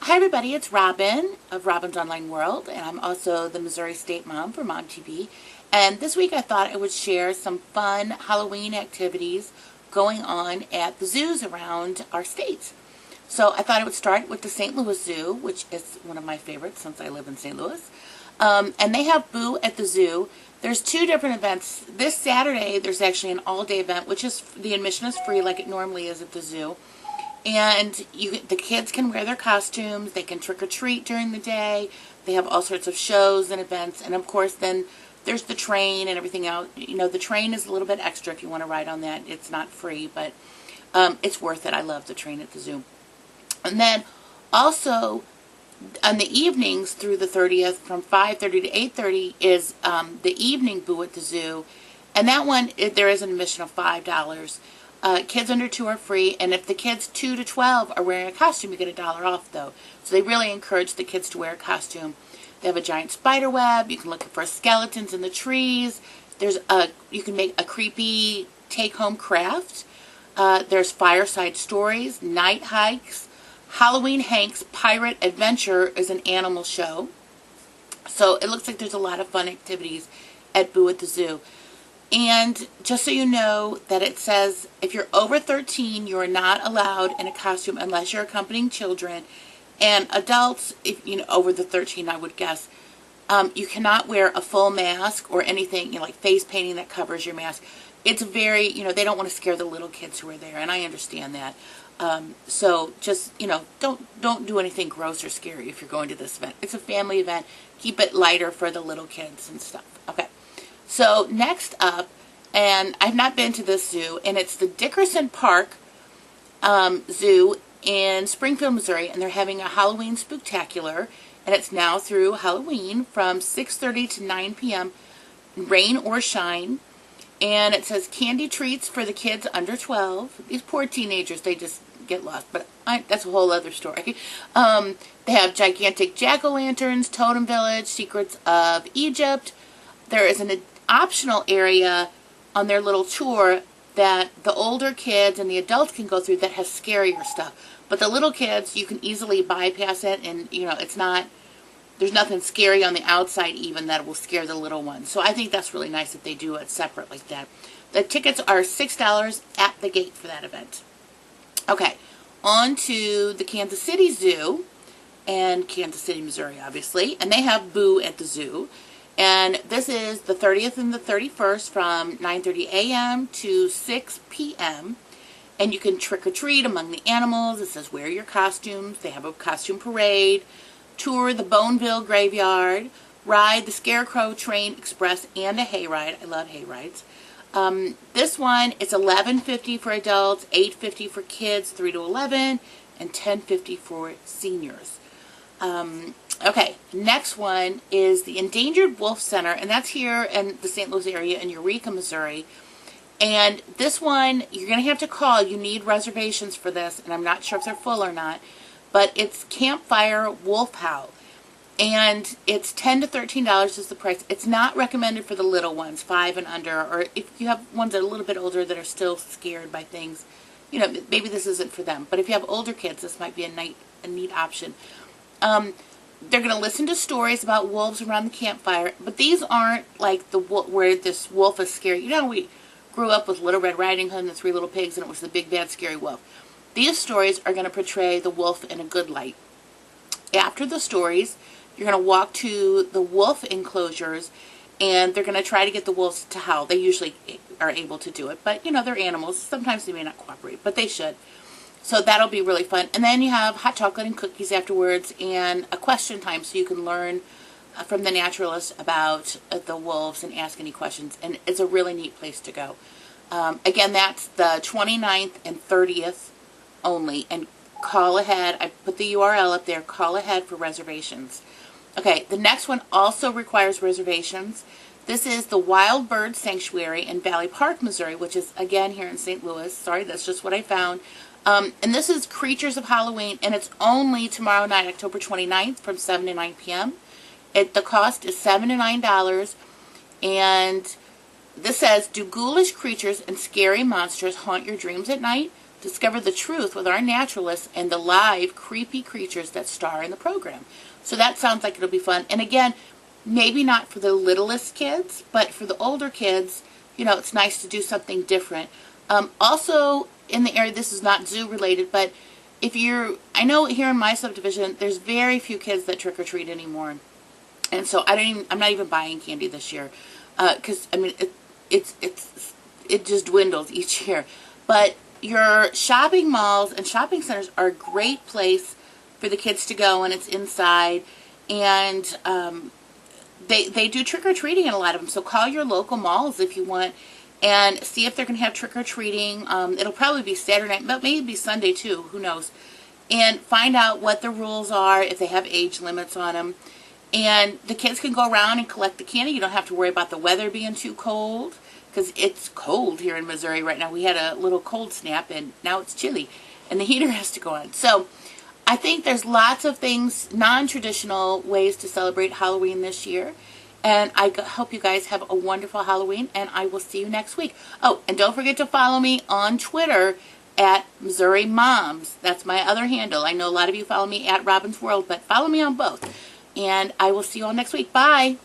Hi everybody, it's Robin of Robin's Online World, and I'm also the Missouri State Mom for Mom TV. And this week I thought I would share some fun Halloween activities going on at the zoos around our states. So I thought I would start with the St. Louis Zoo, which is one of my favorites since I live in St. Louis. And they have Boo at the Zoo. There's two different events. This Saturday there's actually an all-day event, which is the admission is free like it normally is at the zoo. And the kids can wear their costumes, they can trick-or-treat during the day, they have all sorts of shows and events, and of course then there's the train and everything else. You know, the train is a little bit extra if you want to ride on that. It's not free, but it's worth it. I love the train at the zoo. And then also on the evenings through the 30th from 5:30 to 8:30 is the evening Boo at the Zoo, and that one there is an admission of $5. Kids under 2 are free, and if the kids 2 to 12 are wearing a costume, you get $1 off, though. So they really encourage the kids to wear a costume. They have a giant spider web. You can look for skeletons in the trees. You can make a creepy take-home craft. There's fireside stories, night hikes. Halloween Hank's Pirate Adventure is an animal show. So it looks like there's a lot of fun activities at Boo at the Zoo. And just so you know that it says if you're over 13, you are not allowed in a costume unless you're accompanying children. And adults, if you know over the 13, I would guess, you cannot wear a full mask or anything, you know, like face painting that covers your mask. It's very, you know, they don't want to scare the little kids who are there, and I understand that. So just, you know, don't do anything gross or scary if you're going to this event. It's a family event. Keep it lighter for the little kids and stuff. Okay. So next up, and I've not been to this zoo, and it's the Dickerson Park Zoo in Springfield, Missouri, and they're having a Halloween Spooktacular, and it's now through Halloween from 6:30 to 9 p.m., rain or shine, and it says candy treats for the kids under 12. These poor teenagers, they just get lost, but that's a whole other story. They have gigantic jack-o'-lanterns, Totem Village, Secrets of Egypt. There is an optional area on their little tour that the older kids and the adults can go through that has scarier stuff. But the little kids, you can easily bypass it, and you know, there's nothing scary on the outside even that will scare the little ones. So I think that's really nice that they do it separate like that. The tickets are $6 at the gate for that event. Okay, on to the Kansas City Zoo, and Kansas City, Missouri, obviously, and they have Boo at the zoo. And this is the 30th and the 31st from 9:30 a.m. to 6 p.m. And you can trick-or-treat among the animals. It says wear your costumes. They have a costume parade, tour the Boneville Graveyard, ride the Scarecrow Train Express, and a hayride. I love hayrides. This one, it's $11.50 for adults, $8.50 for kids 3 to 11, and $10.50 for seniors. Okay, next one is the Endangered Wolf Center, and that's here in the St. Louis area in Eureka, Missouri. And this one, you're going to have to call. You need reservations for this, and I'm not sure if they're full or not. But it's Campfire Wolf Howl, and it's $10 to $13 is the price. It's not recommended for the little ones, 5 and under, or if you have ones that are a little bit older that are still scared by things, you know, maybe this isn't for them. But if you have older kids, this might be a neat option. They're going to listen to stories about wolves around the campfire, but these aren't like the where this wolf is scary. You know, we grew up with Little Red Riding Hood and the 3 Little Pigs, and it was the big bad scary wolf. These stories are going to portray the wolf in a good light. After the stories, you're going to walk to the wolf enclosures, and they're going to try to get the wolves to howl. They usually are able to do it, but you know, they're animals. Sometimes they may not cooperate, but they should. So that'll be really fun. And then you have hot chocolate and cookies afterwards, and a question time so you can learn from the naturalists about the wolves and ask any questions. And it's a really neat place to go. Again, that's the 29th and 30th only. And call ahead. I put the URL up there. Call ahead for reservations. Okay, the next one also requires reservations. This is the Wild Bird Sanctuary in Valley Park, Missouri, which is, again, here in St. Louis. Sorry, that's just what I found. And this is Creatures of Halloween, and it's only tomorrow night, October 29th, from 7 to 9 p.m. The cost is $7 to $9, and this says, do ghoulish creatures and scary monsters haunt your dreams at night? discover the truth with our naturalists and the live creepy creatures that star in the program. So that sounds like it'll be fun. And again, maybe not for the littlest kids, but for the older kids, you know, it's nice to do something different. Also, in the area, this is not zoo related, but if you're, I know here in my subdivision, there's very few kids that trick or treat anymore, and so I'm not even buying candy this year, because I mean it just dwindles each year. But your shopping malls and shopping centers are a great place for the kids to go, and it's inside, and they do trick or treating in a lot of them. So call your local malls if you want, and see if they're going to have trick-or-treating. It'll probably be Saturday night, but maybe Sunday too, who knows. And find out what the rules are, if they have age limits on them. And the kids can go around and collect the candy. You don't have to worry about the weather being too cold, because it's cold here in Missouri right now. We had a little cold snap, and now it's chilly, and the heater has to go on. So I think there's lots of things, non-traditional ways to celebrate Halloween this year. And I hope you guys have a wonderful Halloween, and I will see you next week. Oh, and don't forget to follow me on Twitter at Missouri Moms. That's my other handle. I know a lot of you follow me at Robin's World, but follow me on both. And I will see you all next week. Bye.